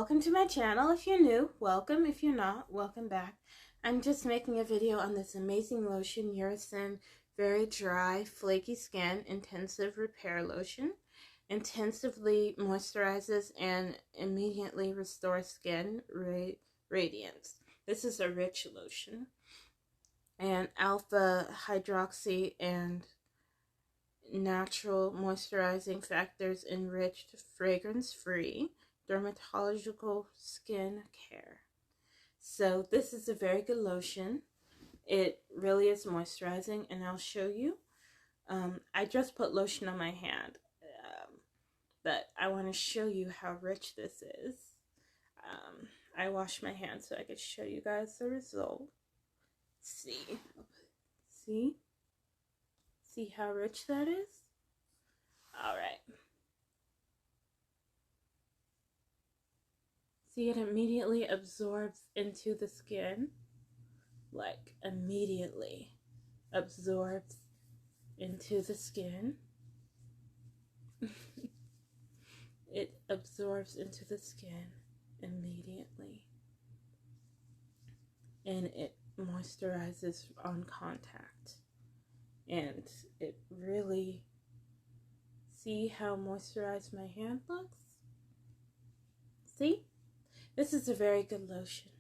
Welcome to my channel. If you're new, welcome. If you're not, welcome back. I'm just making a video on this amazing lotion, Eucerin Very Dry, Flaky Skin Intensive Repair Lotion. Intensively moisturizes and immediately restores skin radiance. This is a rich lotion. And alpha hydroxy and natural moisturizing factors enriched fragrance-free dermatological skin care. So this is a very good lotion. It really is moisturizing, and I'll show you. I just put lotion on my hand, but I want to show you how rich this is. I washed my hands so I could show you guys the result. See how rich that is? All right. See, it immediately absorbs into the skin, like immediately absorbs into the skin. It absorbs into the skin immediately, and it moisturizes on contact, and it really, see how moisturized my hand looks? See? This is a very good lotion.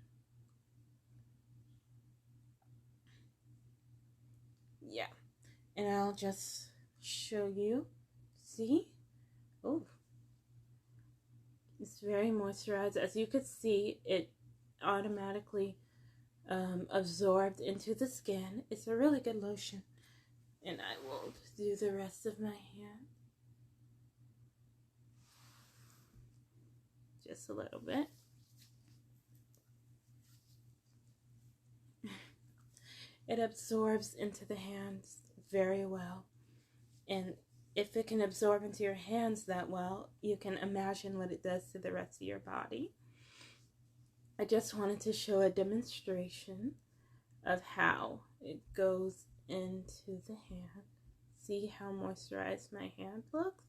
Yeah. And I'll just show you. See? Oh. It's very moisturized. As you could see, it automatically absorbed into the skin. It's a really good lotion. And I will do the rest of my hand. Just a little bit. It absorbs into the hands very well. And if it can absorb into your hands that well, you can imagine what it does to the rest of your body. I just wanted to show a demonstration of how it goes into the hand. See how moisturized my hand looks?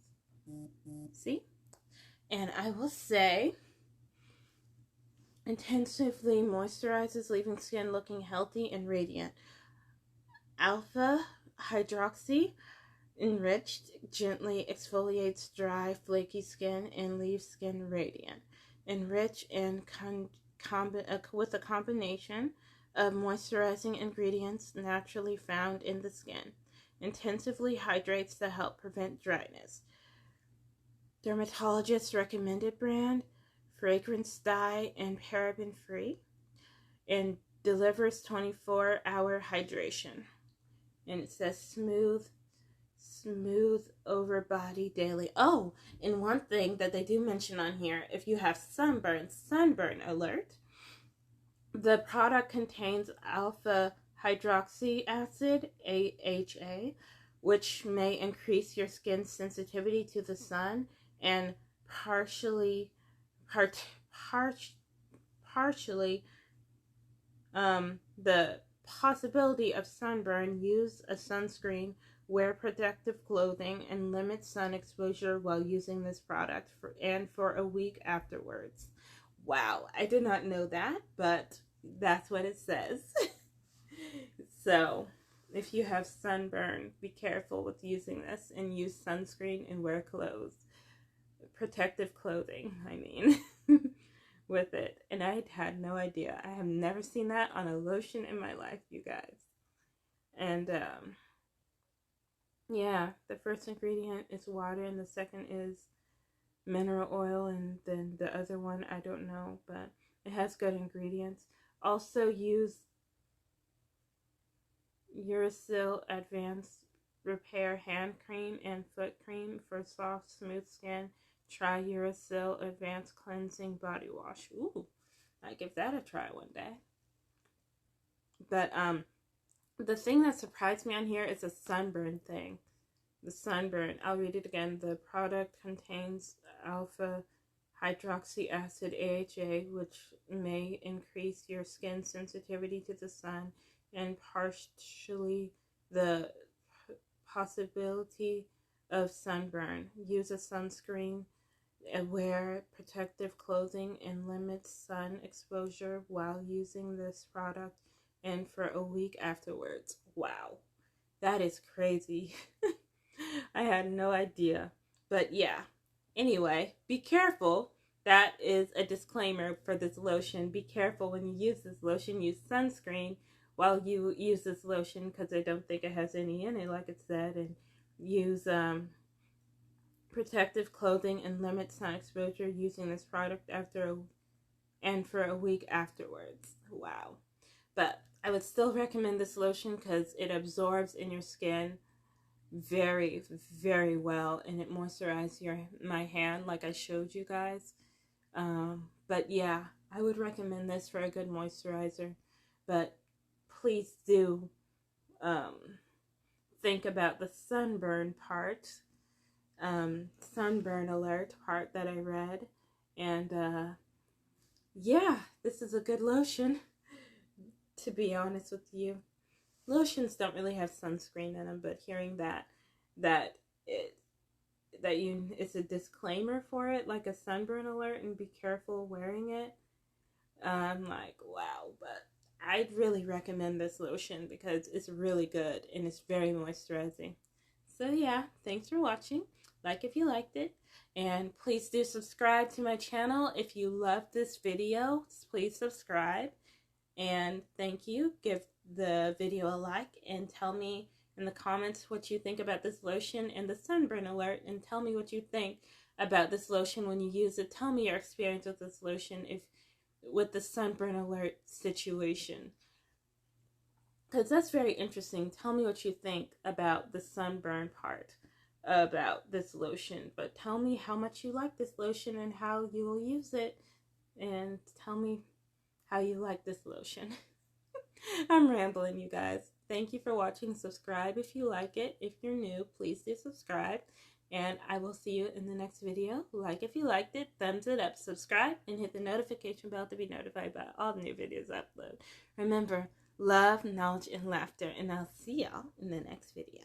See? And I will say, intensively moisturizes, leaving skin looking healthy and radiant. Alpha hydroxy enriched gently exfoliates dry, flaky skin and leaves skin radiant. Enrich and with a combination of moisturizing ingredients naturally found in the skin. Intensively hydrates to help prevent dryness. Dermatologist recommended brand. Fragrance dye and paraben free, and delivers 24-hour hydration. And it says smooth over body daily. Oh, and one thing that they do mention on here, if you have sunburn alert, the product contains alpha hydroxy acid, AHA, which may increase your skin's sensitivity to the sun and partially the possibility of sunburn. Use a sunscreen, wear protective clothing, and limit sun exposure while using this product for a week afterwards. Wow, I did not know that, but that's what it says. So if you have sunburn, be careful with using this, and use sunscreen and wear clothes. Protective clothing, I mean, with it. And I had no idea. I have never seen that on a lotion in my life, you guys. And yeah, the first ingredient is water, and the second is mineral oil, and then the other one I don't know, but it has good ingredients. Also use Eucerin Advanced Repair Hand Cream and Foot Cream for soft, smooth skin. Try Eucerin Advanced Cleansing Body Wash. Ooh, I give that a try one day. But the thing that surprised me on here is the sunburn thing. The sunburn. I'll read it again. The product contains alpha hydroxy acid, AHA, which may increase your skin sensitivity to the sun and partially the possibility of sunburn. Use a sunscreen Wear protective clothing and limit sun exposure while using this product and for a week afterwards. Wow, that is crazy. I had no idea. But yeah, anyway, be careful. That is a disclaimer for this lotion. Be careful when you use this lotion. Use sunscreen while you use this lotion because I don't think it has any in it, like it said. And use protective clothing and limit sun exposure using this product and for a week afterwards. Wow. But I would still recommend this lotion because it absorbs in your skin very, very well, and it moisturizes my hand like I showed you guys. But yeah, I would recommend this for a good moisturizer. But please do think about the sunburn part, sunburn alert part that I read. And yeah, this is a good lotion, to be honest with you. Lotions don't really have sunscreen in them, but hearing it's a disclaimer for it, like a sunburn alert, and be careful wearing it. I'm like, wow. But I'd really recommend this lotion because it's really good and it's very moisturizing. So yeah, thanks for watching. Like if you liked it, and please do subscribe to my channel if you loved this video. Please subscribe, and thank you. Give the video a like and tell me in the comments what you think about this lotion and the sunburn alert, and tell me what you think about this lotion when you use it. Tell me your experience with this lotion with the sunburn alert situation, because that's very interesting. Tell me what you think about the sunburn part about this lotion, but tell me how much you like this lotion and how you will use it, and tell me how you like this lotion. I'm rambling, you guys. Thank you for watching. Subscribe if you like it. If you're new, please do subscribe, and I will see you in the next video. Like if you liked it, thumbs it up, subscribe, and hit the notification bell to be notified about all the new videos I upload. Remember, love, knowledge, and laughter, and I'll see y'all in the next video.